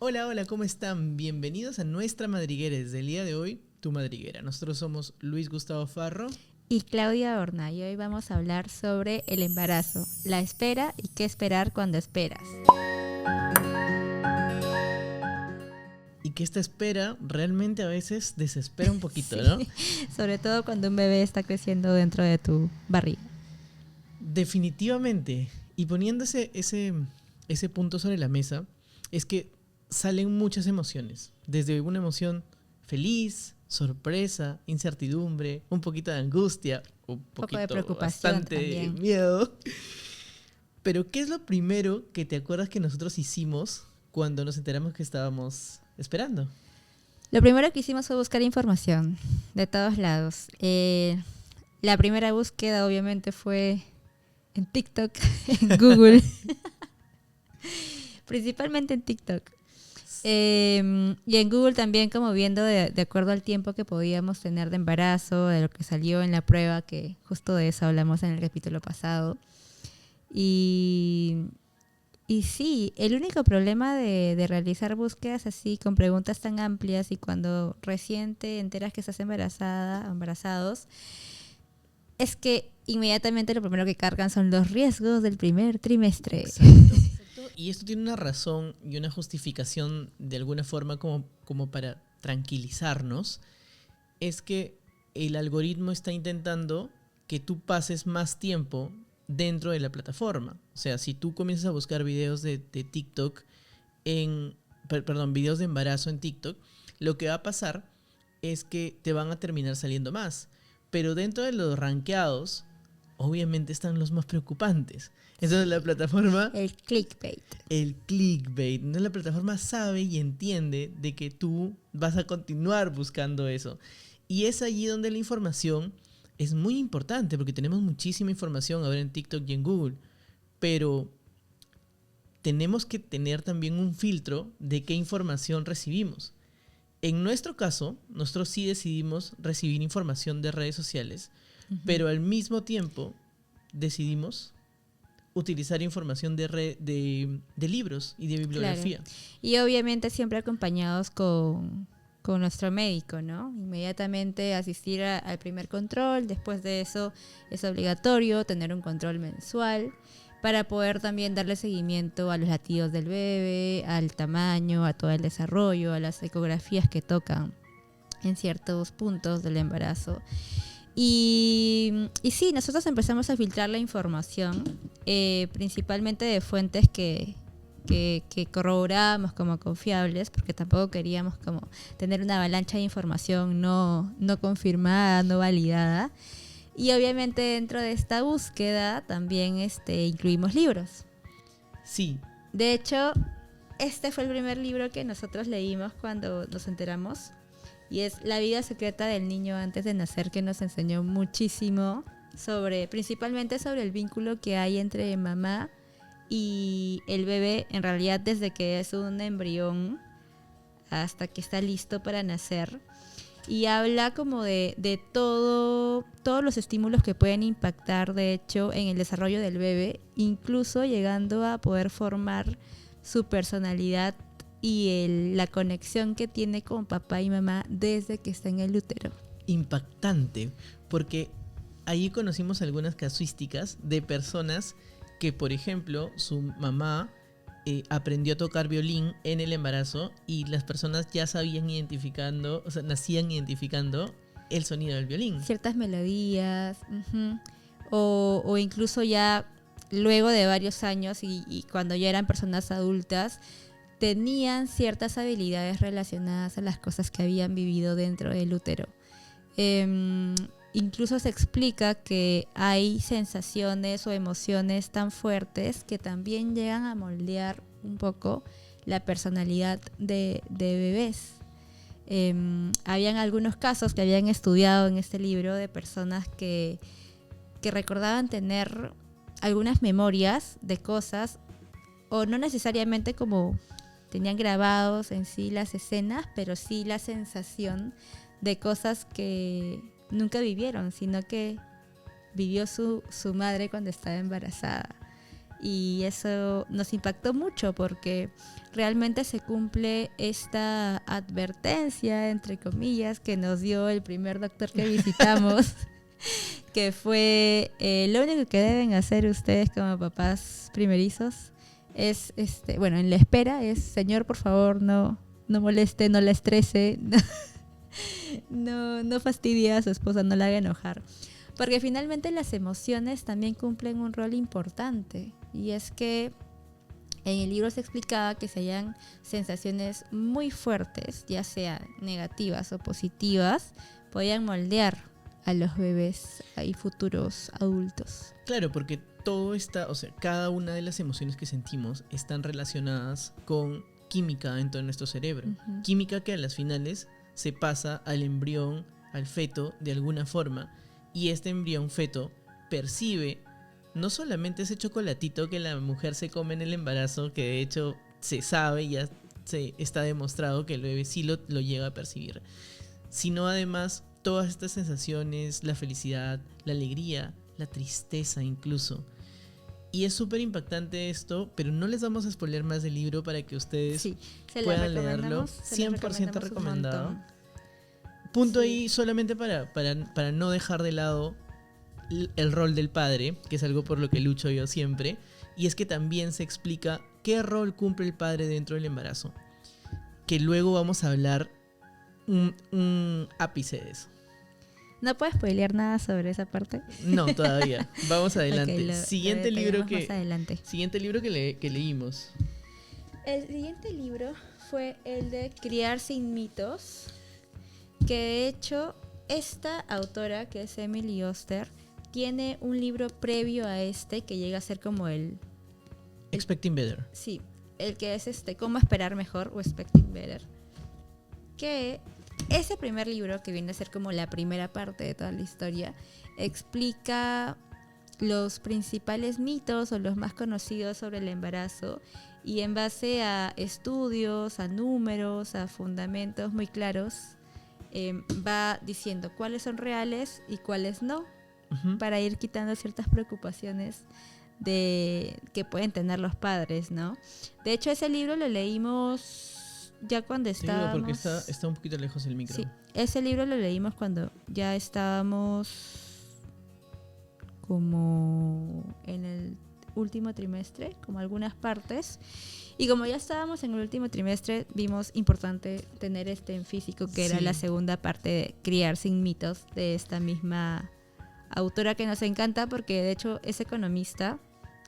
Hola, hola, ¿cómo están? Bienvenidos a nuestra madriguera. Desde el día de hoy, tu madriguera. Nosotros somos Luis Gustavo Farro y Claudia Horna, y hoy vamos a hablar sobre el embarazo, la espera y qué esperar cuando esperas. y que esta espera realmente a veces desespera un poquito, Sí, ¿no? sobre todo cuando un bebé está creciendo dentro de tu barriga. Definitivamente. Y poniendo ese punto sobre la mesa, es que salen muchas emociones. Desde una emoción feliz, sorpresa, incertidumbre, un poquito de angustia, un Poco de poquito, preocupación bastante también. miedo. Pero, ¿qué es lo primero que te acuerdas que nosotros hicimos cuando nos enteramos que estábamos esperando? Lo primero que hicimos fue buscar información de todos lados. La primera búsqueda obviamente fue en TikTok, en Google, principalmente en TikTok. Y en Google también como viendo de acuerdo al tiempo que podíamos tener de embarazo, de lo que salió en la prueba, que justo de eso hablamos en el capítulo pasado. Y, y sí, el único problema de realizar búsquedas así con preguntas tan amplias y cuando recién te enteras que estás embarazada o embarazados, es que inmediatamente lo primero que cargan son los riesgos del primer trimestre. Exacto. Y esto tiene una razón y una justificación de alguna forma como para tranquilizarnos. Es que el algoritmo está intentando que tú pases más tiempo dentro de la plataforma. O sea, si tú comienzas a buscar videos de TikTok videos de embarazo en TikTok, lo que va a pasar es que te van a terminar saliendo más. Pero dentro de los rankeados, obviamente están los más preocupantes. Entonces la plataforma, El clickbait. el clickbait, entonces la plataforma sabe y entiende de que tú vas a continuar buscando eso. Y es allí donde la información es muy importante, porque tenemos muchísima información ahora en TikTok y en Google. Pero tenemos que tener también un filtro de qué información recibimos. En nuestro caso, nosotros sí decidimos recibir información de redes sociales, pero al mismo tiempo decidimos utilizar información de libros y de Claro. bibliografía. Y obviamente siempre acompañados con nuestro médico, ¿no? Inmediatamente asistir al primer control, después de eso es obligatorio tener un control mensual para poder también darle seguimiento a los latidos del bebé, al tamaño, a todo el desarrollo, a las ecografías que tocan en ciertos puntos del embarazo. Y sí, nosotros empezamos a filtrar la información, principalmente de fuentes que corroborábamos como confiables, porque tampoco queríamos como tener una avalancha de información no confirmada, no validada. Y obviamente dentro de esta búsqueda también incluimos libros. Sí. De hecho, este fue el primer libro que nosotros leímos cuando nos enteramos. Y es La vida secreta del niño antes de nacer, que nos enseñó muchísimo principalmente sobre el vínculo que hay entre mamá y el bebé, en realidad desde que es un embrión hasta que está listo para nacer. Y habla como de todos los estímulos que pueden impactar, de hecho, en el desarrollo del bebé, incluso llegando a poder formar su personalidad y la conexión que tiene con papá y mamá desde que está en el útero. Impactante, porque ahí conocimos algunas casuísticas de personas que, por ejemplo, su mamá aprendió a tocar violín en el embarazo y las personas ya sabían identificando, o sea, nacían identificando el sonido del violín. Ciertas melodías, o incluso ya luego de varios años y cuando ya eran personas adultas, tenían ciertas habilidades relacionadas a las cosas que habían vivido dentro del útero. Incluso se explica que hay sensaciones o emociones tan fuertes que también llegan a moldear un poco la personalidad de bebés. Habían algunos casos que habían estudiado en este libro de personas que recordaban tener algunas memorias de cosas, o no necesariamente como tenían grabados en sí las escenas, pero sí la sensación de cosas que nunca vivieron, sino que vivió su madre cuando estaba embarazada. y eso nos impactó mucho porque realmente se cumple esta advertencia, entre comillas, que nos dio el primer doctor que visitamos, que fue lo único que deben hacer ustedes como papás primerizos es, bueno, en la espera es, señor, por favor, no moleste, no la estrese, no fastidie a su esposa, no la haga enojar. Porque finalmente las emociones también cumplen un rol importante. Y es que en el libro se explicaba que si hayan sensaciones muy fuertes, ya sea negativas o positivas, podían moldear a los bebés y futuros adultos. Claro, porque todo está, o sea, cada una de las emociones que sentimos están relacionadas con química dentro de nuestro cerebro. Uh-huh. Química que a las finales se pasa al embrión, al feto, de alguna forma. Y este embrión feto percibe no solamente ese chocolatito que la mujer se come en el embarazo, que de hecho se sabe, ya se está demostrado que el bebé sí lo llega a percibir, sino además todas estas sensaciones, la felicidad, la alegría, la tristeza incluso. Y es súper impactante esto, pero no les vamos a spoiler más del libro para que ustedes puedan leerlo. 100% recomendado. Punto ahí solamente para no dejar de lado el rol del padre, que es algo por lo que lucho yo siempre, y es que también se explica qué rol cumple el padre dentro del embarazo, que luego vamos a hablar un ápice de eso. ¿No puedes spoilear nada sobre esa parte? No, todavía. Vamos adelante. Okay, siguiente libro que leímos. El siguiente libro fue el de Criar sin mitos, que de hecho esta autora, que es Emily Oster, tiene un libro previo a este que llega a ser como el Expecting Better. Sí, el que es Cómo esperar mejor o Expecting Better. Que ese primer libro, que viene a ser como la primera parte de toda la historia, explica los principales mitos o los más conocidos sobre el embarazo, y en base a estudios, a números, a fundamentos muy claros, va diciendo cuáles son reales y cuáles no, uh-huh, para ir quitando ciertas preocupaciones que pueden tener los padres, ¿no? De hecho, ese libro lo leímos ya cuando estábamos... Porque está un poquito lejos el micro. Sí, ese libro lo leímos cuando ya estábamos como en el último trimestre, como algunas partes. Y como ya estábamos en el último trimestre, vimos importante tener en físico, que era la segunda parte de Criar sin mitos, de esta misma autora que nos encanta porque de hecho es economista,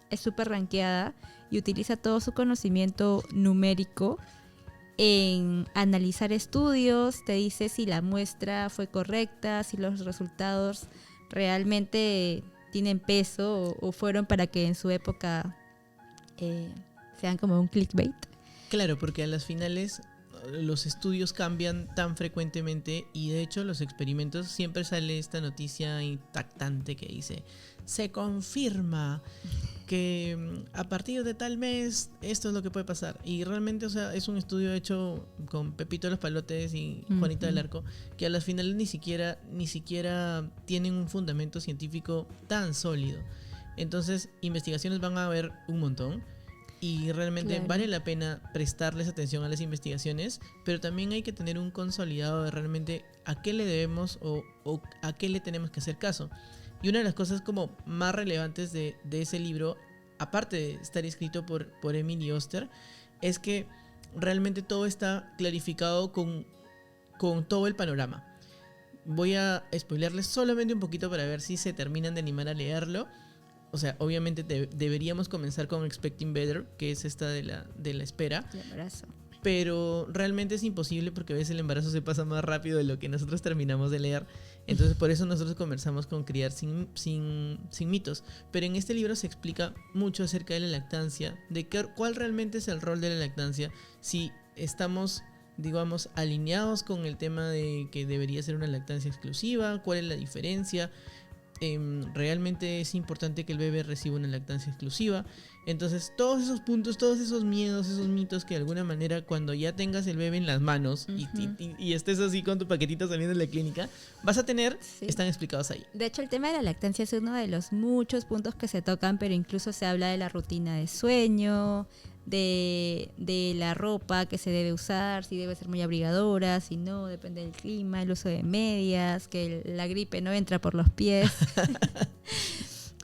es súper rankeada y utiliza todo su conocimiento numérico en analizar estudios. Te dice si la muestra fue correcta, si los resultados realmente tienen peso o fueron para que en su época sean como un clickbait. Claro, porque a las finales los estudios cambian tan frecuentemente y de hecho los experimentos siempre sale esta noticia impactante que dice: se confirma que a partir de tal mes esto es lo que puede pasar. Y realmente, o sea, es un estudio hecho con Pepito Los Palotes y Juanita del Arco, que a las finales ni siquiera tienen un fundamento científico tan sólido. Entonces, investigaciones van a haber un montón y realmente vale la pena prestarles atención a las investigaciones, pero también hay que tener un consolidado de realmente a qué le debemos o a qué le tenemos que hacer caso. Y una de las cosas como más relevantes de ese libro, aparte de estar escrito por Emily Oster, es que realmente todo está clarificado con todo el panorama. Voy a spoilearles solamente un poquito para ver si se terminan de animar a leerlo. O sea, obviamente deberíamos comenzar con Expecting Better, que es esta de la espera. El embarazo. Pero realmente es imposible porque a veces el embarazo se pasa más rápido de lo que nosotros terminamos de leer. Entonces por eso nosotros conversamos con Criar sin mitos. Pero en este libro se explica mucho acerca de la lactancia, de cuál realmente es el rol de la lactancia, si estamos, digamos, alineados con el tema de que debería ser una lactancia exclusiva, cuál es la diferencia. realmente es importante que el bebé reciba una lactancia exclusiva. Entonces, todos esos puntos, todos esos miedos, esos mitos que de alguna manera cuando ya tengas el bebé en las manos y estés así con tu paquetito saliendo de la clínica, vas a tener, están explicados ahí. De hecho, el tema de la lactancia es uno de los muchos puntos que se tocan, pero incluso se habla de la rutina de sueño, de la ropa que se debe usar, si debe ser muy abrigadora, si no, depende del clima, el uso de medias, que la gripe no entra por los pies.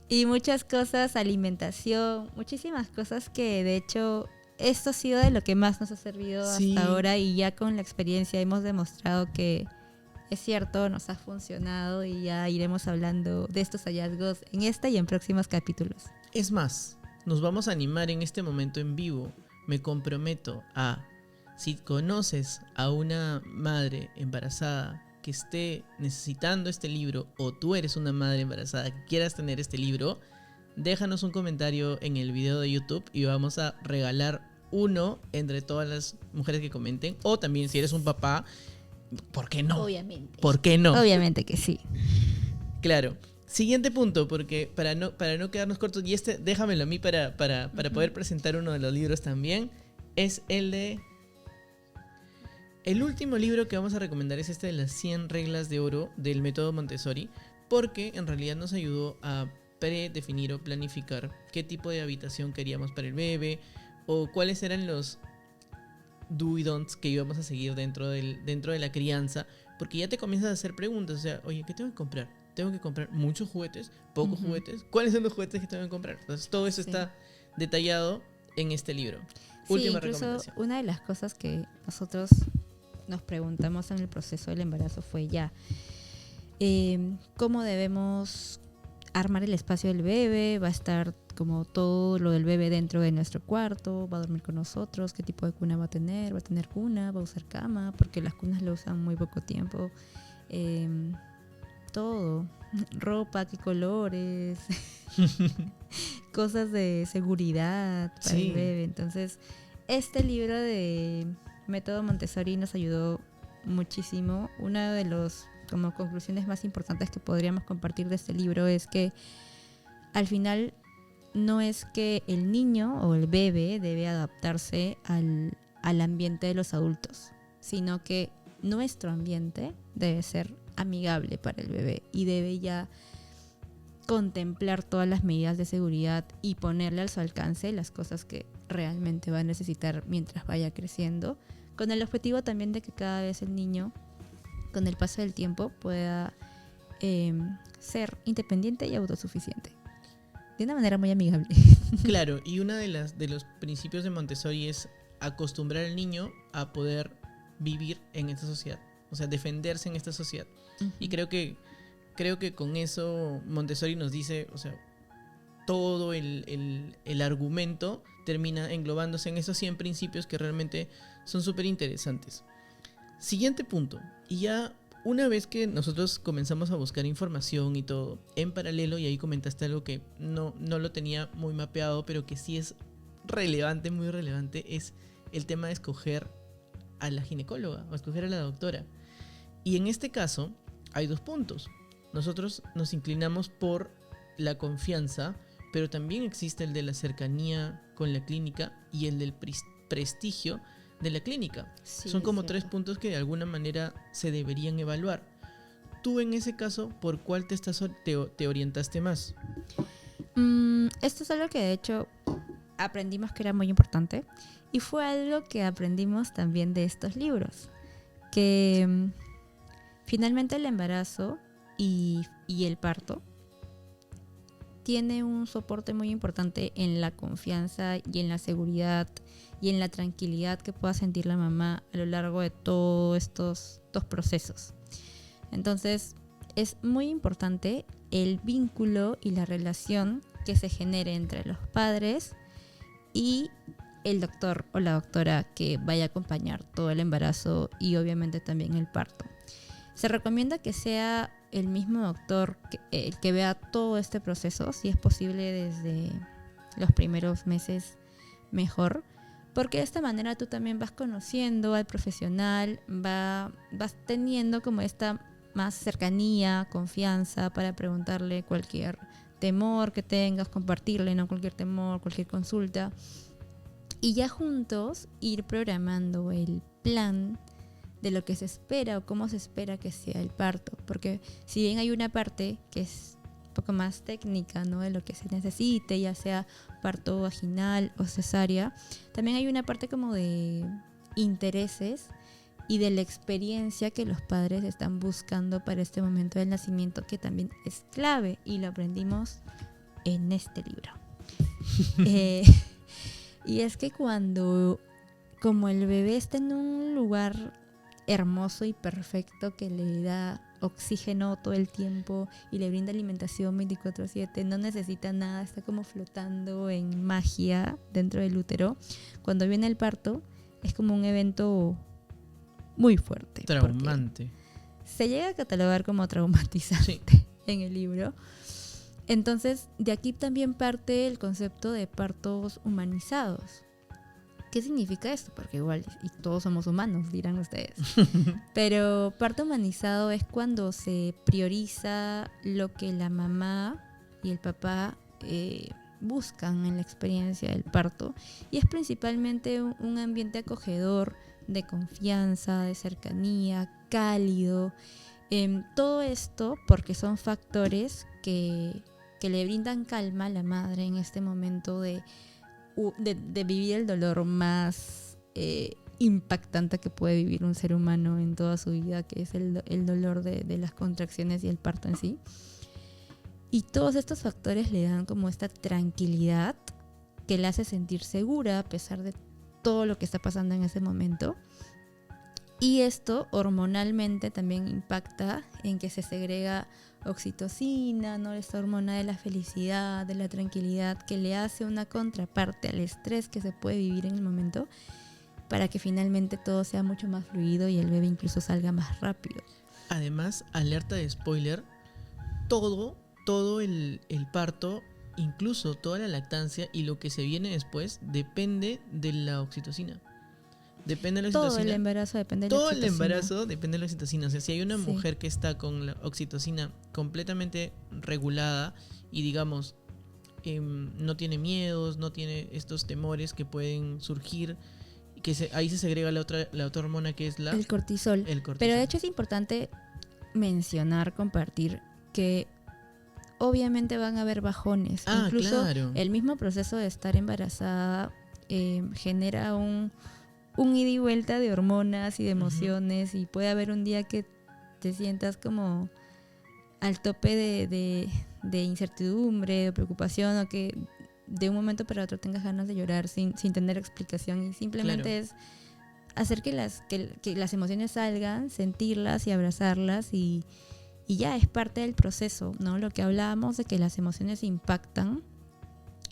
Y muchas cosas, alimentación, muchísimas cosas que de hecho esto ha sido de lo que más nos ha servido hasta ahora, y ya con la experiencia hemos demostrado que es cierto, nos ha funcionado, y ya iremos hablando de estos hallazgos en esta y en próximos capítulos. Es más, nos vamos a animar en este momento en vivo. Me comprometo a, si conoces a una madre embarazada que esté necesitando este libro, o tú eres una madre embarazada que quieras tener este libro, déjanos un comentario en el video de YouTube y vamos a regalar uno entre todas las mujeres que comenten. O también si eres un papá, ¿por qué no? Obviamente. ¿Por qué no? Obviamente que sí. Claro. Siguiente punto, porque para no quedarnos cortos, y déjamelo a mí para poder presentar uno de los libros también, es el último libro que vamos a recomendar es este de las 100 reglas de oro del método Montessori, porque en realidad nos ayudó a predefinir o planificar qué tipo de habitación queríamos para el bebé, o cuáles eran los do y don'ts que íbamos a seguir dentro de la crianza, porque ya te comienzas a hacer preguntas, o sea, oye, ¿qué tengo que comprar? ¿Tengo que comprar muchos juguetes? ¿Pocos juguetes? ¿Cuáles son los juguetes que tengo que comprar? Entonces todo eso está detallado en este libro. Última recomendación. Una de las cosas que nosotros nos preguntamos en el proceso del embarazo fue ¿cómo debemos armar el espacio del bebé? ¿Va a estar como todo lo del bebé dentro de nuestro cuarto? ¿Va a dormir con nosotros? ¿Qué tipo de cuna va a tener? ¿Va a tener cuna? ¿Va a usar cama? Porque las cunas lo usan muy poco tiempo. Todo, ropa, qué colores, cosas de seguridad para el bebé. Entonces, este libro de Método Montessori nos ayudó muchísimo. Una de las como conclusiones más importantes que podríamos compartir de este libro es que al final no es que el niño o el bebé debe adaptarse al ambiente de los adultos, sino que nuestro ambiente debe ser amigable para el bebé y debe ya contemplar todas las medidas de seguridad y ponerle a su alcance las cosas que realmente va a necesitar mientras vaya creciendo, con el objetivo también de que cada vez el niño, con el paso del tiempo, pueda ser independiente y autosuficiente de una manera muy amigable. Claro, y uno de los principios de Montessori es acostumbrar al niño a poder vivir en esta sociedad, o sea, defenderse en esta sociedad. Y creo que con eso Montessori nos dice, o sea, todo el argumento termina englobándose en esos 100 principios que realmente son súper interesantes. Siguiente punto, y ya una vez que nosotros comenzamos a buscar información y todo, en paralelo, y ahí comentaste algo que no lo tenía muy mapeado, pero que sí es relevante, muy relevante, es el tema de escoger a la ginecóloga o escoger a la doctora. Y en este caso hay 2 puntos. Nosotros nos inclinamos por la confianza, pero también existe el de la cercanía con la clínica y el del prestigio de la clínica. Sí, son como 3 puntos que de alguna manera se deberían evaluar. Tú en ese caso, ¿por cuál te orientaste más? Esto es algo que de hecho aprendimos que era muy importante, y fue algo que aprendimos también de estos libros, que finalmente el embarazo y el parto tiene un soporte muy importante en la confianza y en la seguridad y en la tranquilidad que pueda sentir la mamá a lo largo de todos estos procesos. Entonces, es muy importante el vínculo y la relación que se genere entre los padres y el doctor o la doctora que vaya a acompañar todo el embarazo y obviamente también el parto. Se recomienda que sea el mismo doctor que vea todo este proceso, si es posible desde los primeros meses mejor, porque de esta manera tú también vas conociendo al profesional, vas teniendo como esta más cercanía, confianza para preguntarle cualquier temor que tengas, compartirle, ¿no? Cualquier temor, cualquier consulta. Y ya juntos ir programando el plan de lo que se espera o cómo se espera que sea el parto. Porque si bien hay una parte que es un poco más técnica, ¿no? De lo que se necesite, ya sea parto vaginal o cesárea, también hay una parte como de intereses y de la experiencia que los padres están buscando para este momento del nacimiento, que también es clave y lo aprendimos en este libro. Y es que como el bebé está en un lugar hermoso y perfecto que le da oxígeno todo el tiempo y le brinda alimentación 24/7, no necesita nada, está como flotando en magia dentro del útero. Cuando viene el parto es como un evento muy fuerte. Traumante. Se llega a catalogar como traumatizante, sí, en el libro. Entonces, de aquí también parte el concepto de partos humanizados. ¿Qué significa esto? Porque igual, y todos somos humanos, dirán ustedes. Pero parto humanizado es cuando se prioriza lo que la mamá y el papá buscan en la experiencia del parto. Y es principalmente un ambiente acogedor, de confianza, de cercanía, cálido. Todo esto porque son factores que le brindan calma a la madre en este momento de vivir el dolor más impactante que puede vivir un ser humano en toda su vida, que es el dolor de las contracciones y el parto en sí. Y todos estos factores le dan como esta tranquilidad que la hace sentir segura a pesar de todo lo que está pasando en ese momento. Y esto hormonalmente también impacta en que se segrega oxitocina, ¿no? Esta hormona de la felicidad, de la tranquilidad, que le hace una contraparte al estrés que se puede vivir en el momento, para que finalmente todo sea mucho más fluido y el bebé incluso salga más rápido. Además, alerta de spoiler, todo el parto, incluso toda la lactancia y lo que se viene después, depende de la oxitocina. Depende de la oxitocina. Todo el embarazo depende de la oxitocina. Todo el embarazo depende de la oxitocina. O sea, si hay una mujer que está con la oxitocina completamente regulada y, digamos, no tiene miedos, no tiene estos temores que pueden surgir, ahí se segrega la otra hormona, que es el cortisol. Pero de hecho es importante mencionar, compartir, que obviamente van a haber bajones. Incluso claro, el mismo proceso de estar embarazada genera un ida y vuelta de hormonas y de emociones, y puede haber un día que te sientas como al tope de incertidumbre, de preocupación, o que de un momento para otro tengas ganas de llorar sin tener explicación, y simplemente es hacer que las emociones salgan, sentirlas y abrazarlas, y ya es parte del proceso, ¿no? Lo que hablábamos de que las emociones impactan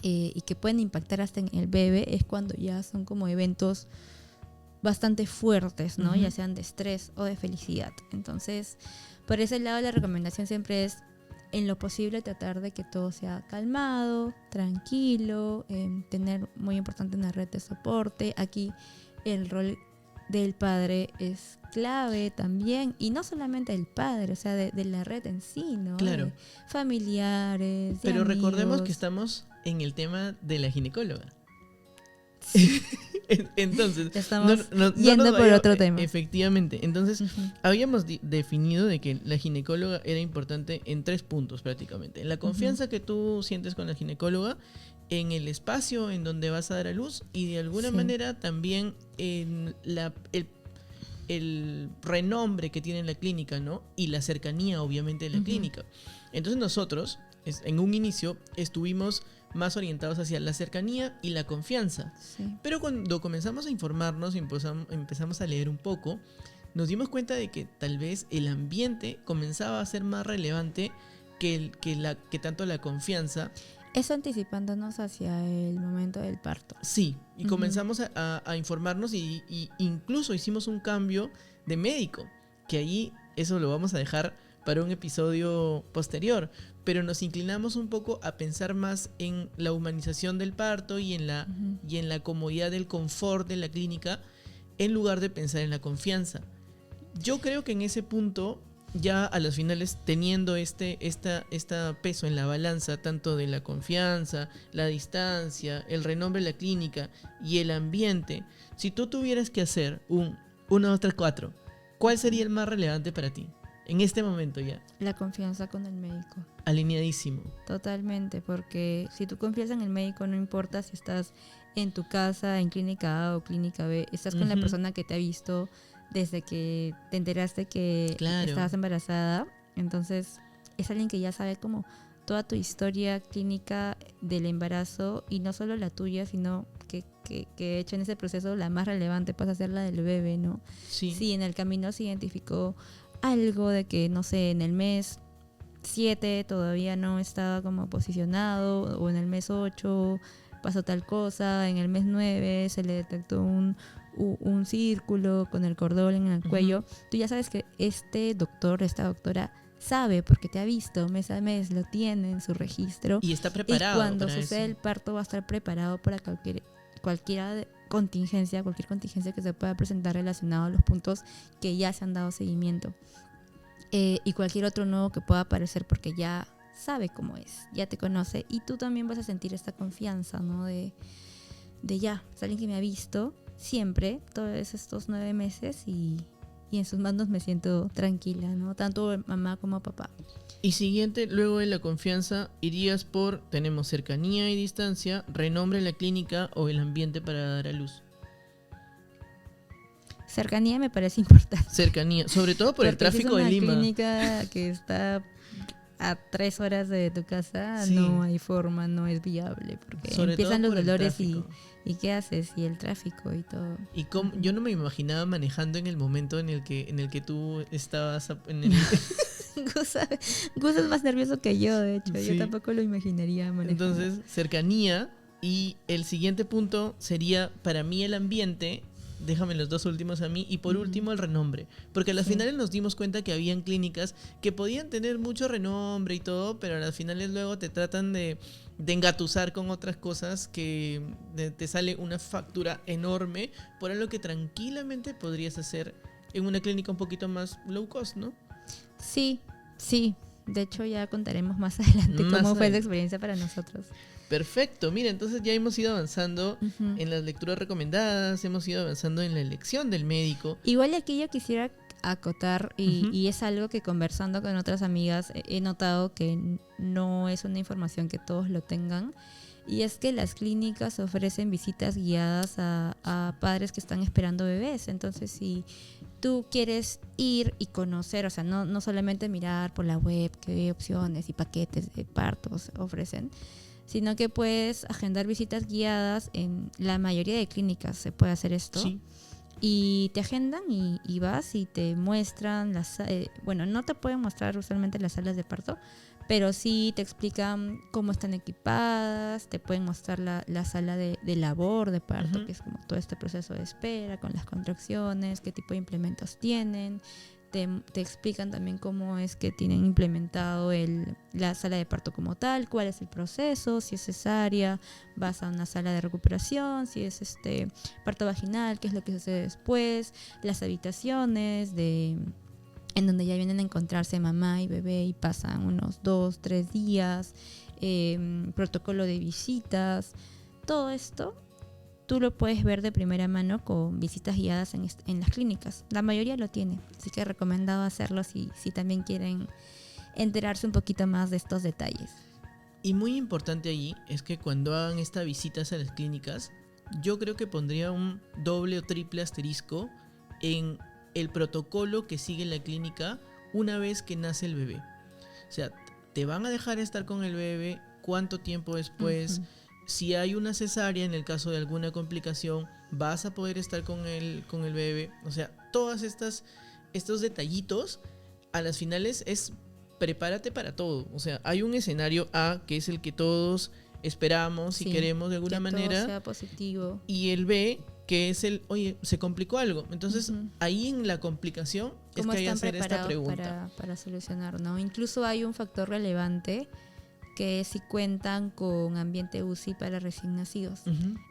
y que pueden impactar hasta en el bebé es cuando ya son como eventos bastante fuertes, ¿no? Ya sean de estrés o de felicidad. Entonces, por ese lado la recomendación siempre es, en lo posible, tratar de que todo sea calmado, tranquilo, tener, muy importante, una red de soporte. Aquí el rol del padre es clave también, y no solamente el padre, o sea, de la red en sí, ¿no? Claro. De familiares, de Pero amigos. Recordemos que estamos en el tema de la ginecóloga. Sí. Entonces, estamos yendo por otro tema. Efectivamente. Entonces, habíamos definido de que la ginecóloga era importante en 3 puntos prácticamente. La confianza que tú sientes con la ginecóloga, en el espacio en donde vas a dar a luz, y de alguna manera también en el renombre que tiene la clínica, ¿no? Y la cercanía, obviamente, de la clínica. Entonces nosotros, en un inicio, estuvimos más orientados hacia la cercanía y la confianza. Sí. Pero cuando comenzamos a informarnos y empezamos a leer un poco, nos dimos cuenta de que tal vez el ambiente comenzaba a ser más relevante que tanto la confianza. Eso anticipándonos hacia el momento del parto. Sí, y comenzamos a informarnos, y incluso hicimos un cambio de médico, que ahí eso lo vamos a dejar para un episodio posterior, pero nos inclinamos un poco a pensar más en la humanización del parto y en la comodidad del confort de la clínica, en lugar de pensar en la confianza. Yo creo que en ese punto ya a las finales teniendo esta peso en la balanza, tanto de la confianza, la distancia, el renombre de la clínica y el ambiente, si tú tuvieras que hacer un 1, 2, 3, 4, ¿cuál sería el más relevante para ti? En este momento ya. La confianza con el médico. Alineadísimo. Totalmente, porque si tú confías en el médico, no importa si estás en tu casa, en clínica A o clínica B, estás con la persona que te ha visto desde que te enteraste que estabas embarazada. Entonces, es alguien que ya sabe como toda tu historia clínica del embarazo, y no solo la tuya, sino que de hecho en ese proceso la más relevante pasa a ser la del bebé, ¿no? Sí. Si en el camino se identificó algo de que, no sé, en el mes 7 todavía no estaba como posicionado, o en el mes 8 pasó tal cosa, en el mes 9 se le detectó un círculo con el cordón en el cuello, tú ya sabes que este doctor, esta doctora sabe, porque te ha visto mes a mes, lo tiene en su registro y está preparado. Y cuando para sucede eso. el parto va a estar preparado para cualquier contingencia que se pueda presentar relacionado a los puntos que ya se han dado seguimiento. Y cualquier otro nuevo que pueda aparecer, porque ya sabe cómo es, ya te conoce, y tú también vas a sentir esta confianza, ¿no? De ya, es alguien que me ha visto siempre, todos estos 9 meses, y en sus manos me siento tranquila, ¿no? Tanto mamá como papá. Y siguiente, luego de la confianza, irías por, tenemos cercanía y distancia, renombre en la clínica o el ambiente para dar a luz. Cercanía me parece importante. Cercanía, sobre todo por el tráfico de Lima. Si es una clínica que está a 3 horas de tu casa, sí. No hay forma, no es viable, porque sobre empiezan los dolores y ¿qué haces? Y el tráfico y todo. Y yo no me imaginaba manejando en el momento en el que tú estabas en el... Gus es más nervioso que yo, de hecho. Sí. Yo tampoco lo imaginaría manejando. Entonces, cercanía. Y el siguiente punto sería, para mí, el ambiente. Déjame los dos últimos a mí. Y por último, el renombre. Porque a las finales nos dimos cuenta que habían clínicas que podían tener mucho renombre y todo, pero a las finales luego te tratan de engatusar con otras cosas, que te sale una factura enorme por algo que tranquilamente podrías hacer en una clínica un poquito más low cost, ¿no? Sí. De hecho, ya contaremos más adelante cómo fue esa experiencia para nosotros. Perfecto, mira, entonces ya hemos ido avanzando en las lecturas recomendadas, hemos ido avanzando en la elección del médico. Igual aquí yo quisiera acotar, y es algo que conversando con otras amigas he notado que no es una información que todos lo tengan, y es que las clínicas ofrecen visitas guiadas a padres que están esperando bebés. Entonces, si tú quieres ir y conocer, o sea, no solamente mirar por la web qué opciones y paquetes de partos ofrecen, sino que puedes agendar visitas guiadas. En la mayoría de clínicas se puede hacer esto. Sí. Y te agendan y vas y te muestran bueno, no te pueden mostrar usualmente las salas de parto, pero sí te explican cómo están equipadas, te pueden mostrar la sala de labor de parto, que es como todo este proceso de espera con las contracciones, qué tipo de implementos tienen. Te explican también cómo es que tienen implementado la sala de parto como tal, cuál es el proceso, si es cesárea, vas a una sala de recuperación, si es parto vaginal, qué es lo que sucede después, las habitaciones en donde ya vienen a encontrarse mamá y bebé y pasan unos 2, 3 días, protocolo de visitas, todo esto tú lo puedes ver de primera mano con visitas guiadas en las clínicas. La mayoría lo tiene, así que recomendado hacerlo si también quieren enterarse un poquito más de estos detalles. Y muy importante allí es que cuando hagan estas visitas a las clínicas, yo creo que pondría un doble o triple asterisco en el protocolo que sigue la clínica una vez que nace el bebé. O sea, te van a dejar estar con el bebé, cuánto tiempo después... Si hay una cesárea, en el caso de alguna complicación, vas a poder estar con el bebé. O sea, todos estos detallitos, a las finales es prepárate para todo. O sea, hay un escenario A, que es el que todos esperamos y queremos de alguna manera. Que todo sea positivo. Y el B, que es oye, se complicó algo. Entonces, ahí en la complicación es que hay que hacer esta pregunta. Para solucionar, ¿no? Incluso hay un factor relevante, que si cuentan con ambiente UCI para recién nacidos.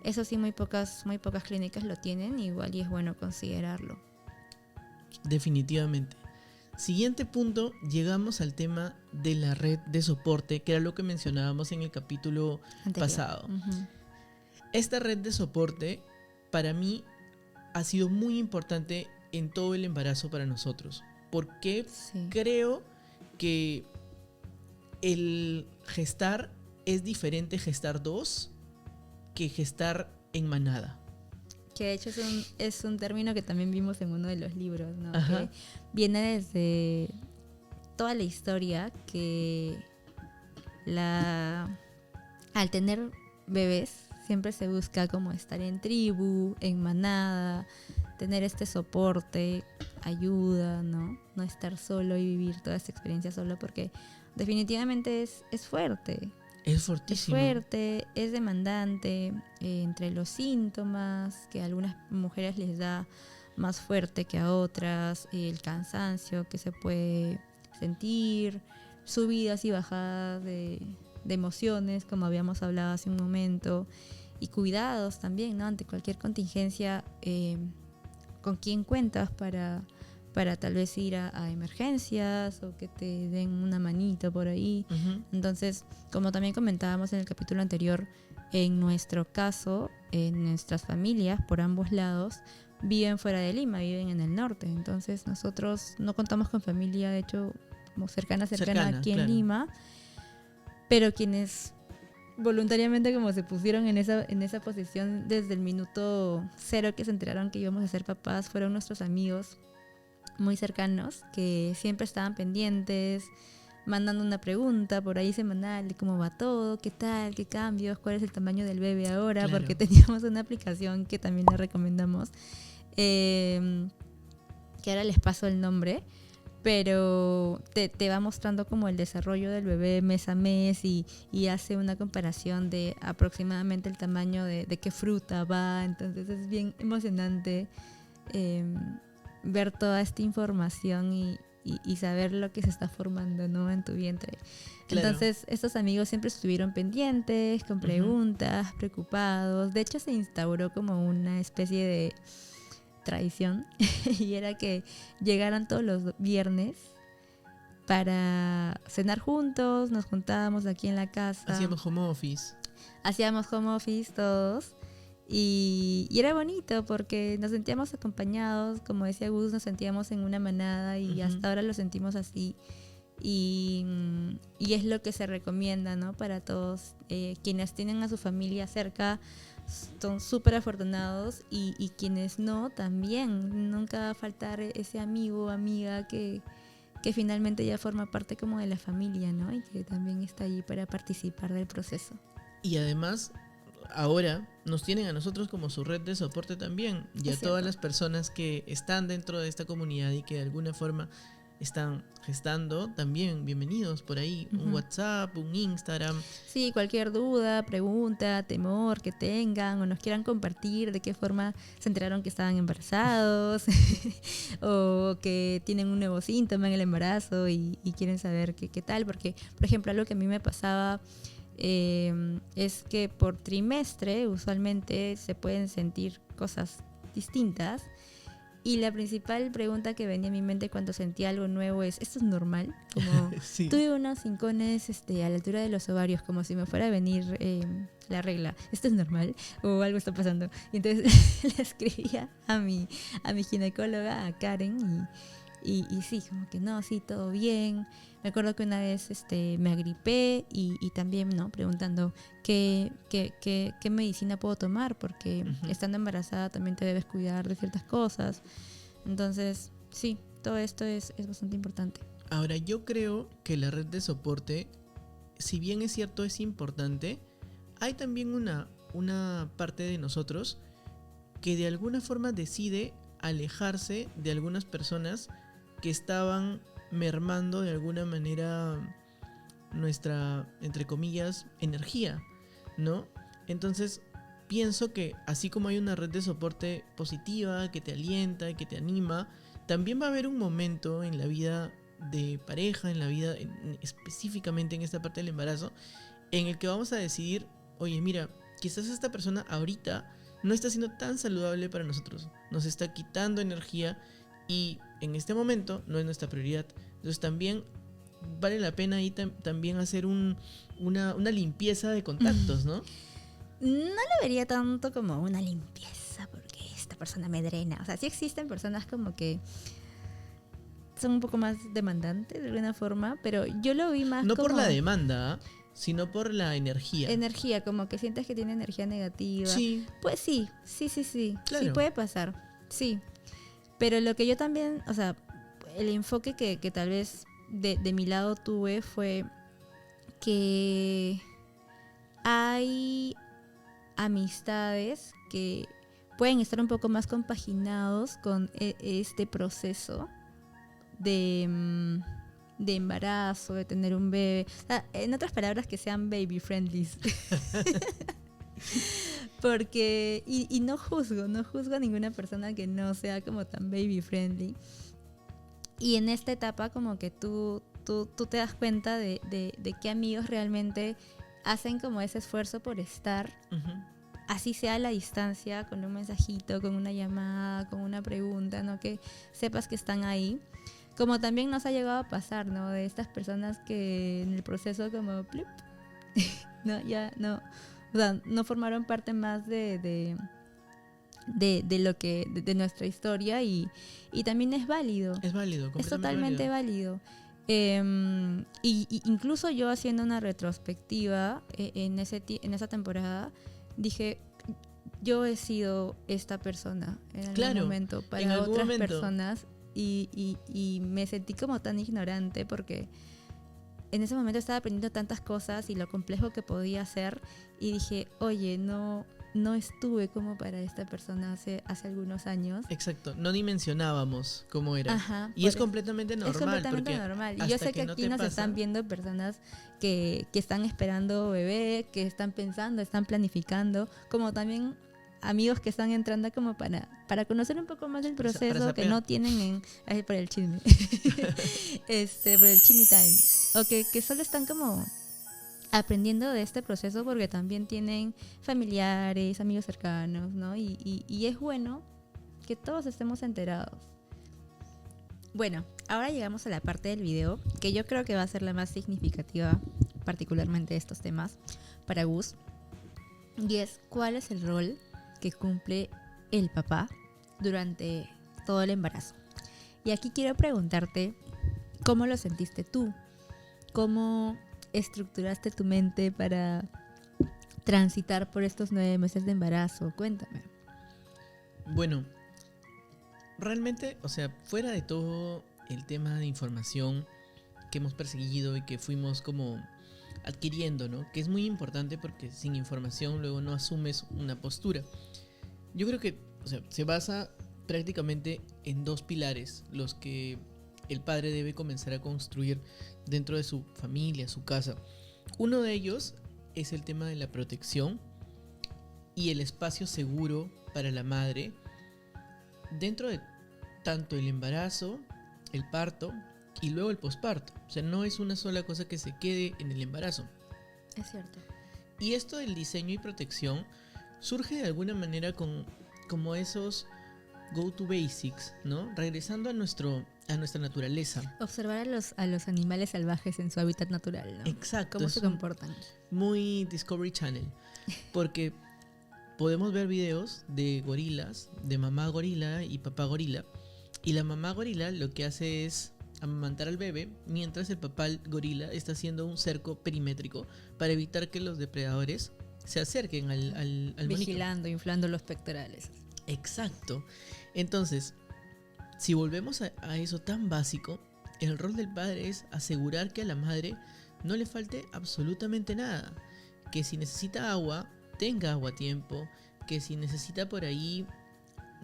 Eso sí, muy pocas clínicas lo tienen, igual y es bueno considerarlo. Definitivamente. Siguiente punto, llegamos al tema de la red de soporte, que era lo que mencionábamos en el capítulo Anterior. pasado. Ujú. Esta red de soporte para mí ha sido muy importante en todo el embarazo para nosotros, porque Sí. creo que el gestar es diferente gestar dos que gestar en manada. Que de hecho es un término que también vimos en uno de los libros, ¿no? Ajá. Que viene desde toda la historia que al tener bebés siempre se busca como estar en tribu, en manada, tener este soporte, ayuda, ¿no? No estar solo y vivir toda esta experiencia solo porque definitivamente es fuerte. Es Es fortísimo. fuerte, es demandante, entre los síntomas que a algunas mujeres les da más fuerte que a otras, el cansancio que se puede sentir, subidas y bajadas de emociones, como habíamos hablado hace un momento, y cuidados también, ¿no? Ante cualquier contingencia, con quién cuentas para tal vez ir a emergencias o que te den una manito por ahí. Ujú. Entonces, como también comentábamos en el capítulo anterior, en nuestro caso, en nuestras familias, por ambos lados, viven fuera de Lima, viven en el norte. Entonces, nosotros no contamos con familia, de hecho, como cercana aquí Claro. en Lima, pero quienes voluntariamente como se pusieron en esa posición desde el minuto cero que se enteraron que íbamos a ser papás, fueron nuestros amigos muy cercanos que siempre estaban pendientes, mandando una pregunta por ahí semanal de cómo va todo, qué tal, qué cambios, cuál es el tamaño del bebé ahora, Claro. porque teníamos una aplicación que también les recomendamos, que ahora les paso el nombre, pero te va mostrando como el desarrollo del bebé mes a mes y hace una comparación de aproximadamente el tamaño de qué fruta va, entonces es bien emocionante ver toda esta información y saber lo que se está formando, ¿no? En tu vientre. Claro. Entonces, estos amigos siempre estuvieron pendientes, con preguntas, preocupados. De hecho, se instauró como una especie de tradición y era que llegaran todos los viernes para cenar juntos, nos juntábamos aquí en la casa. Hacíamos home office. Hacíamos home office todos. Y era bonito porque nos sentíamos acompañados, como decía Gus, nos sentíamos en una manada y hasta ahora lo sentimos así. Y es lo que se recomienda, ¿no? Para todos. Quienes tienen a su familia cerca son súper afortunados y quienes no, también. Nunca va a faltar ese amigo o amiga que finalmente ya forma parte como de la familia, ¿no? Y que también está allí para participar del proceso. Y además, ahora nos tienen a nosotros como su red de soporte también. Y a todas las personas que están dentro de esta comunidad y que de alguna forma están gestando, también bienvenidos por ahí. Un WhatsApp, un Instagram. Sí, cualquier duda, pregunta, temor que tengan o nos quieran compartir de qué forma se enteraron que estaban embarazados o que tienen un nuevo síntoma en el embarazo y quieren saber qué tal. Porque, por ejemplo, algo que a mí me pasaba es que por trimestre usualmente se pueden sentir cosas distintas y la principal pregunta que venía a mi mente cuando sentía algo nuevo es ¿esto es normal? Como Sí. tuve unos hincones a la altura de los ovarios como si me fuera a venir la regla, ¿esto es normal? O algo está pasando y entonces le escribía a mi ginecóloga, a Karen y sí, como que no, sí, todo bien. Me acuerdo que una vez me agripé y también, ¿no? Preguntando qué medicina puedo tomar, porque estando embarazada también te debes cuidar de ciertas cosas. Entonces, sí, todo esto es bastante importante. Ahora, yo creo que la red de soporte, si bien es cierto, es importante, hay también una parte de nosotros que de alguna forma decide alejarse de algunas personas que estaban mermando de alguna manera nuestra, entre comillas, energía, ¿no? Entonces, pienso que así como hay una red de soporte positiva, que te alienta, que te anima, también va a haber un momento en la vida de pareja, en la vida, específicamente en esta parte del embarazo, en el que vamos a decidir, oye, mira, quizás esta persona ahorita no está siendo tan saludable para nosotros, nos está quitando energía Y en este momento no es nuestra prioridad. Entonces también vale la pena ahí también hacer una limpieza de contactos, ¿no? No lo vería tanto como una limpieza, porque esta persona me drena. O sea, sí existen personas como que son un poco más demandantes de alguna forma, pero yo lo vi más No como por la demanda, sino por la energía. energía, como que sientes que tiene energía negativa. Sí, Pues sí. claro. Sí puede pasar, sí. Pero lo que yo también, o sea, el enfoque que tal vez de mi lado tuve fue que hay amistades que pueden estar un poco más compaginados con este proceso de embarazo, de tener un bebé. O sea, en otras palabras, que sean baby friendly. Porque, y no juzgo a ninguna persona que no sea como tan baby friendly. Y en esta etapa como que tú te das cuenta de qué amigos realmente hacen como ese esfuerzo por estar, así sea a la distancia, con un mensajito, con una llamada, con una pregunta, ¿no? Que sepas que están ahí. Como también nos ha llegado a pasar, ¿no? De estas personas que en el proceso como plip, no, ya no, o sea, no formaron parte más de lo que de nuestra historia y también es válido. Es válido, es totalmente válido. Y incluso yo haciendo una retrospectiva en esa temporada dije, yo he sido esta persona en algún momento para otras personas y me sentí como tan ignorante porque en ese momento estaba aprendiendo tantas cosas y lo complejo que podía ser y dije, oye, no estuve como para esta persona hace algunos años. Exacto, no dimensionábamos cómo era. Ajá, y es completamente normal. Es completamente normal. Y yo sé que aquí nos están viendo personas que están esperando bebé, que están pensando, están planificando, como también amigos que están entrando como para conocer un poco más del proceso que no tienen por el chisme. Por el chisme time. O que solo están como aprendiendo de este proceso porque también tienen familiares, amigos cercanos, ¿no? Y es bueno que todos estemos enterados. Bueno, ahora llegamos a la parte del video que yo creo que va a ser la más significativa, particularmente de estos temas, para Gus. Y es, ¿cuál es el rol que cumple el papá durante todo el embarazo? Y aquí quiero preguntarte, ¿cómo lo sentiste tú? ¿Cómo estructuraste tu mente para transitar por estos 9 meses de embarazo? Cuéntame. Bueno, realmente, o sea, fuera de todo el tema de información que hemos perseguido y que fuimos como adquiriendo, ¿no? Que es muy importante porque sin información luego no asumes una postura. Yo creo que, o sea, se basa prácticamente en 2 pilares los que el padre debe comenzar a construir dentro de su familia, su casa. Uno de ellos es el tema de la protección y el espacio seguro para la madre dentro de tanto el embarazo, el parto y luego el posparto. O sea, no es una sola cosa que se quede en el embarazo. Es cierto. Y esto del diseño y protección surge de alguna manera como esos go to basics, ¿no? Regresando a nuestra naturaleza. Observar a los animales salvajes en su hábitat natural, ¿no? Exacto. Cómo se comportan. Muy Discovery Channel. Porque podemos ver videos de gorilas, de mamá gorila y papá gorila. Y la mamá gorila lo que hace es amamantar al bebé, mientras el papá gorila está haciendo un cerco perimétrico para evitar que los depredadores se acerquen al vigilando, monito. inflando los pectorales. Exacto. Entonces, si volvemos a eso tan básico, el rol del padre es asegurar que a la madre no le falte absolutamente nada. Que si necesita agua, tenga agua a tiempo. Que si necesita por ahí,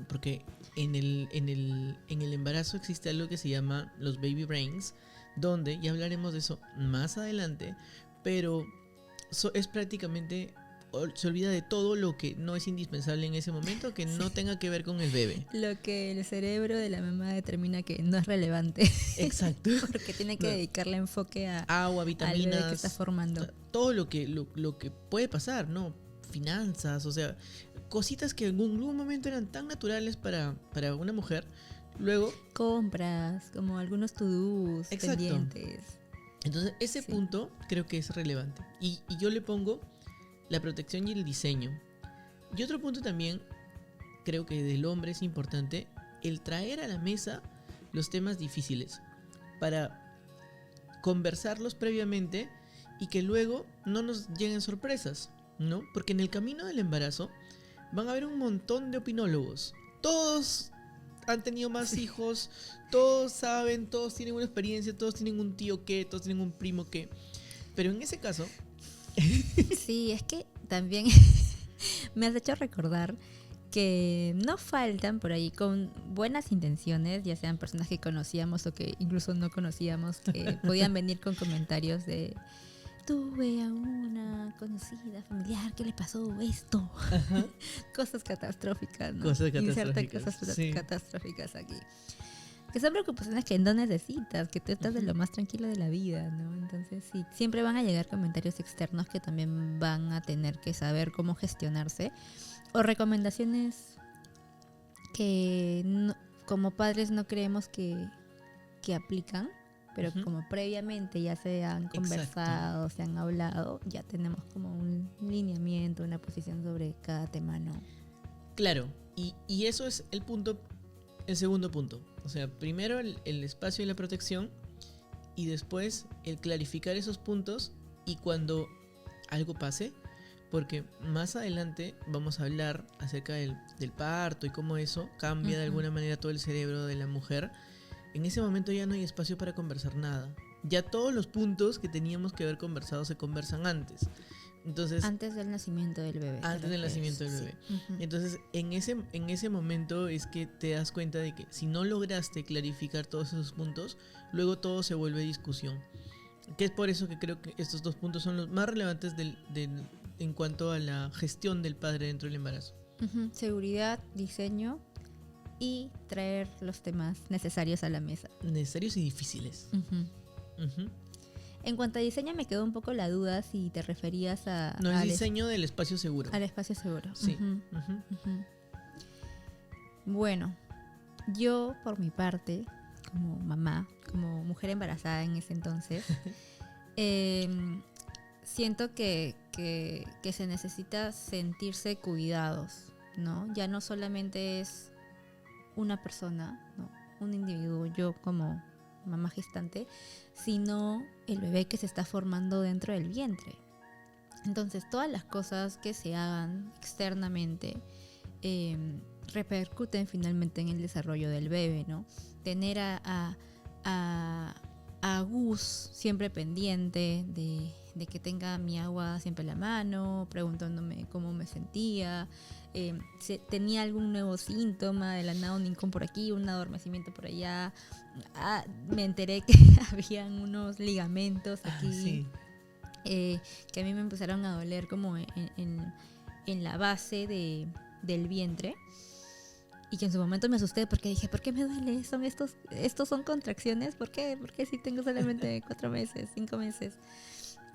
porque en el embarazo existe algo que se llama los baby brains, donde ya hablaremos de eso más adelante, pero es prácticamente, se olvida de todo lo que no es indispensable en ese momento, que no tenga que ver con el bebé. Lo que el cerebro de la mamá determina que no es relevante. Exacto. Porque tiene que dedicarle enfoque a agua, vitaminas, al bebé que está formando. O sea, todo lo que puede pasar, ¿no? Finanzas, o sea, cositas que en algún momento eran tan naturales para una mujer, Luego, Compras, como algunos to-dos Exacto. pendientes. entonces ese Sí. punto creo que es relevante. Y yo le pongo la protección y el diseño. Y otro punto también creo que del hombre es importante el traer a la mesa los temas difíciles para conversarlos previamente y que luego no nos lleguen sorpresas, ¿no? Porque en el camino del embarazo van a haber un montón de opinólogos. Todos han tenido más hijos, todos saben, todos tienen una experiencia, todos tienen un tío que, todos tienen un primo que. Pero en ese caso, Sí, es que también me has hecho recordar que no faltan por ahí con buenas intenciones, ya sean personas que conocíamos o que incluso no conocíamos, que podían venir con comentarios de tuve a una conocida familiar que le pasó esto. ajá, Cosas catastróficas, ¿no? Cosas Inserta catastróficas, cosas sí. catastróficas aquí. Que son preocupaciones que no necesitas, que tú estás de lo más tranquilo de la vida, ¿no? Entonces sí, siempre van a llegar comentarios externos que también van a tener que saber cómo gestionarse. O recomendaciones que como padres no creemos que aplican, pero Ujú. como previamente ya se han Exacto. conversado, se han hablado, ya tenemos como un lineamiento, una posición sobre cada tema, ¿no? Claro, y eso es el punto, el segundo punto. O sea, primero el espacio y la protección y después el clarificar esos puntos y cuando algo pase, porque más adelante vamos a hablar acerca del parto y cómo eso cambia de Ujú. alguna manera todo el cerebro de la mujer. En ese momento ya no hay espacio para conversar nada. Ya todos los puntos que teníamos que haber conversado se conversan antes. Entonces, Antes del nacimiento del bebé. ¿te antes del refieres? nacimiento del Sí. bebé. Ujú. Entonces, en ese momento es que te das cuenta de que si no lograste clarificar todos esos puntos, luego todo se vuelve discusión. Que es por eso que creo que estos dos puntos son los más relevantes en cuanto a la gestión del padre dentro del embarazo. Ujú. Seguridad, diseño y traer los temas necesarios a la mesa. Necesarios y difíciles. Ujú. Ujú. En cuanto a diseño me quedó un poco la duda si te referías No es al, diseño del espacio seguro. al espacio seguro. Sí. Ujú, Ujú. ujú. Bueno, yo por mi parte, como mamá, como mujer embarazada en ese entonces, siento que se necesita sentirse cuidados, ¿no? Ya no solamente es una persona, ¿no? Un individuo, yo como mamá gestante, sino el bebé que se está formando dentro del vientre. Entonces, todas las cosas que se hagan externamente eh, repercuten finalmente en el desarrollo del bebé, ¿no? Tener a Gus siempre pendiente de que tenga mi agua siempre en la mano, preguntándome cómo me sentía, tenía algún nuevo síntoma, de la nada un hincón por aquí, un adormecimiento por allá. Me enteré que habían unos ligamentos aquí, Sí. que a mí me empezaron a doler como en la base del vientre. Y que en su momento me asusté porque dije, ¿por qué me duele? Estos son contracciones, ¿por qué? Porque si tengo solamente 4 meses, 5 meses.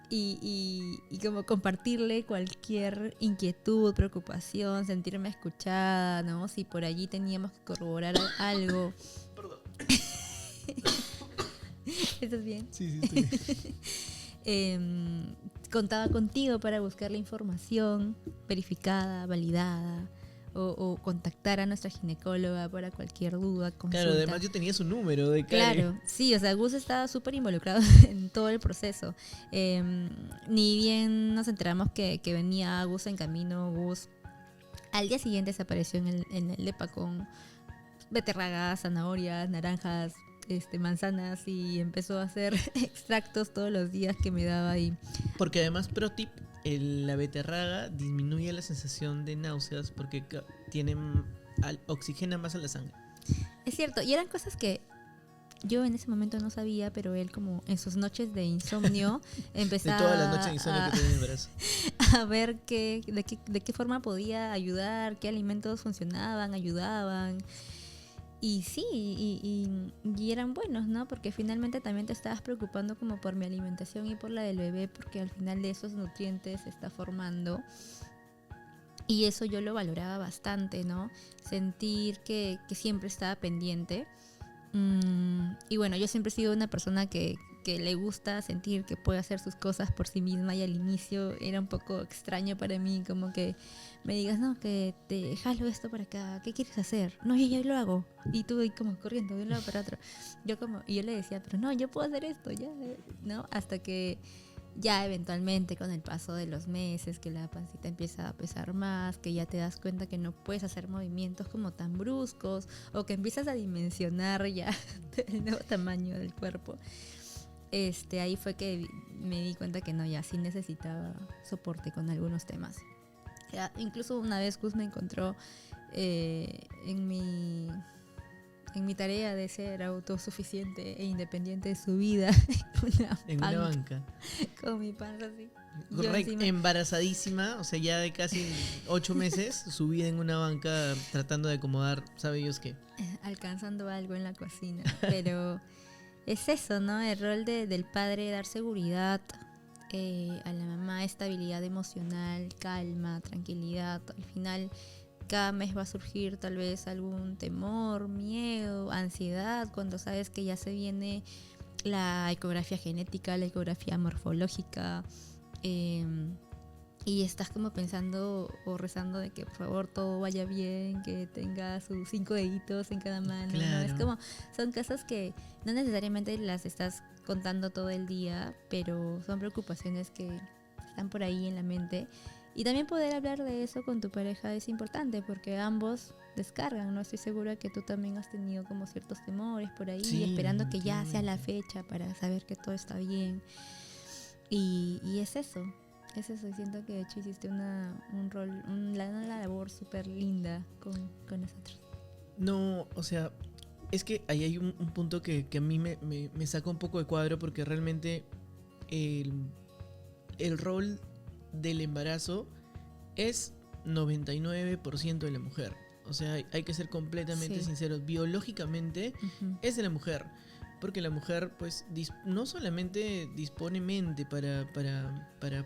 Y como compartirle cualquier inquietud, preocupación, sentirme escuchada, ¿no? Si por allí teníamos que corroborar algo. Perdón. ¿Estás bien? Sí, estoy bien. Contaba contigo para buscar la información verificada, validada, o contactar a nuestra ginecóloga para cualquier duda, consulta. Claro, además yo tenía su número de Karen. Claro, sí, o sea, Gus estaba súper involucrado en todo el proceso. Ni bien nos enteramos que venía Gus en camino, Gus al día siguiente se apareció en el DEPA con beterragas, zanahorias, naranjas, manzanas, y empezó a hacer extractos todos los días que me daba ahí. Porque además, pro tip, la beterraga disminuye la sensación de náuseas porque oxigena más a la sangre. Es cierto, y eran cosas que yo en ese momento no sabía, pero él como en sus noches de insomnio empezaba De todas las noches de insomnio que tenía en el brazo. a ver de qué forma podía ayudar, qué alimentos funcionaban, ayudaban. Y sí, y eran buenos, ¿no? Porque finalmente también te estabas preocupando como por mi alimentación y por la del bebé, porque al final de esos nutrientes se está formando. Y eso yo lo valoraba bastante, ¿no? Sentir que siempre estaba pendiente. Y bueno, yo siempre he sido una persona que le gusta sentir que puede hacer sus cosas por sí misma, y al inicio era un poco extraño para mí, como que me digas, no, que te jalo esto para acá, ¿qué quieres hacer? No, yo lo hago. Y tú ahí como corriendo de un lado para otro. Y yo le decía, pero no, yo puedo hacer esto, ya, ¿no? Hasta que ya eventualmente con el paso de los meses, que la pancita empieza a pesar más, que ya te das cuenta que no puedes hacer movimientos como tan bruscos, o que empiezas a dimensionar ya el nuevo tamaño del cuerpo. Ahí fue que me di cuenta que no, ya sí necesitaba soporte con algunos temas. Ya, incluso una vez Gus me encontró en mi tarea de ser autosuficiente e independiente de su vida en una banca. Con mi panza así. Correcto, embarazadísima, o sea, ya de casi 8 meses, subida en una banca tratando de acomodar, ¿sabe Dios qué? Alcanzando algo en la cocina. Pero es eso, ¿no? El rol del padre, dar seguridad, a la mamá, estabilidad emocional, calma, tranquilidad. Al final, cada mes va a surgir tal vez algún temor, miedo, ansiedad, cuando sabes que ya se viene la ecografía genética, la ecografía morfológica, y estás como pensando o rezando de que por favor todo vaya bien, que tenga sus 5 deditos en cada mano, claro. ¿no? Es como, son cosas que no necesariamente las estás contando todo el día, pero son preocupaciones que están por ahí en la mente. Y también poder hablar de eso con tu pareja es importante, porque ambos descargan, ¿no? Estoy segura que tú también has tenido como ciertos temores por ahí, sí, esperando que ya sea la fecha para saber que todo está bien. Y es eso. Y siento que de hecho hiciste una labor súper linda con nosotros. No, o sea, es que ahí hay un punto que a mí me saca un poco de cuadro, porque realmente el rol del embarazo es 99% de la mujer. O sea, hay que ser completamente sinceros. Biológicamente es de la mujer, porque la mujer pues no solamente dispone mente para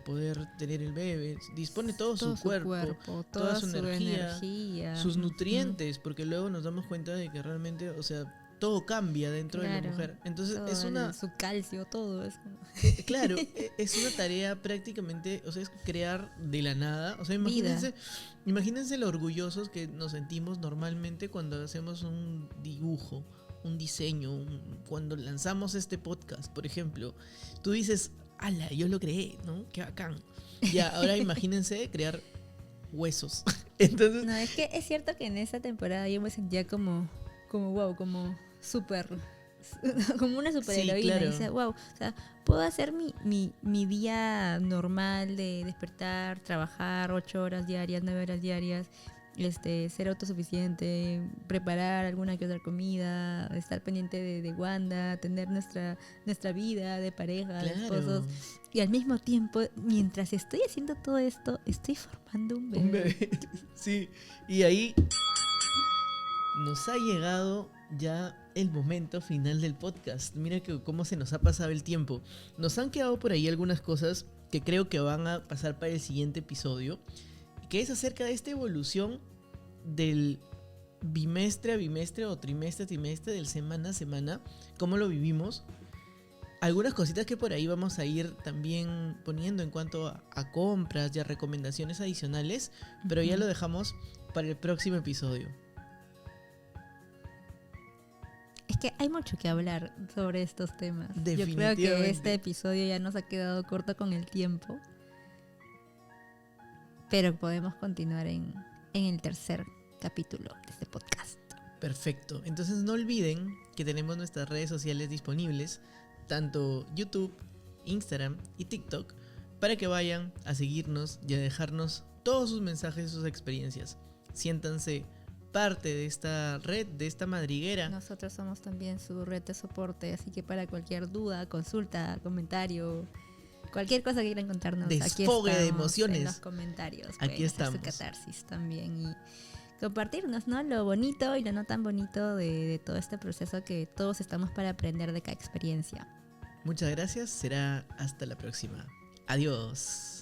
poder tener el bebé, dispone todo su cuerpo, toda su energía, sus nutrientes, porque luego nos damos cuenta de que realmente, o sea, todo cambia dentro de la mujer. Entonces su calcio, todo es como... claro, es una tarea prácticamente, o sea, es crear de la nada. O sea, imagínense lo orgullosos que nos sentimos normalmente cuando hacemos un dibujo, un diseño, cuando lanzamos este podcast, por ejemplo. Tú dices, ala, yo lo creé, ¿no? Qué bacán. Ya, ahora imagínense crear huesos. Entonces, no, es que es cierto que en esa temporada yo me sentía como wow, como súper, como una superheroína. Sí, claro. Y dice, wow, o sea, puedo hacer mi día normal de despertar, trabajar 8 horas diarias, 9 horas diarias, ser autosuficiente, preparar alguna que otra comida, estar pendiente de Wanda, tener nuestra vida de pareja, claro, de esposos. Y al mismo tiempo, mientras estoy haciendo todo esto, estoy formando un bebé. Sí, y ahí nos ha llegado ya el momento final del podcast. Mira que cómo se nos ha pasado el tiempo. Nos han quedado por ahí algunas cosas que creo que van a pasar para el siguiente episodio, que es acerca de esta evolución del bimestre a bimestre o trimestre a trimestre, del semana a semana, cómo lo vivimos. Algunas cositas que por ahí vamos a ir también poniendo en cuanto a compras y a recomendaciones adicionales, pero ya lo dejamos para el próximo episodio. Es que hay mucho que hablar sobre estos temas. Yo creo que este episodio ya nos ha quedado corto con el tiempo, pero podemos continuar en el tercer capítulo de este podcast. Perfecto. Entonces no olviden que tenemos nuestras redes sociales disponibles, tanto YouTube, Instagram y TikTok, para que vayan a seguirnos y a dejarnos todos sus mensajes y sus experiencias. Siéntanse parte de esta red, de esta madriguera. Nosotros somos también su red de soporte, así que para cualquier duda, consulta, comentario, cualquier cosa que quieran contarnos, desfogue aquí de emociones en los comentarios. Aquí estamos. Su catarsis también y compartirnos, ¿no? Lo bonito y lo no tan bonito de todo este proceso, que todos estamos para aprender de cada experiencia. Muchas gracias, será hasta la próxima. Adiós.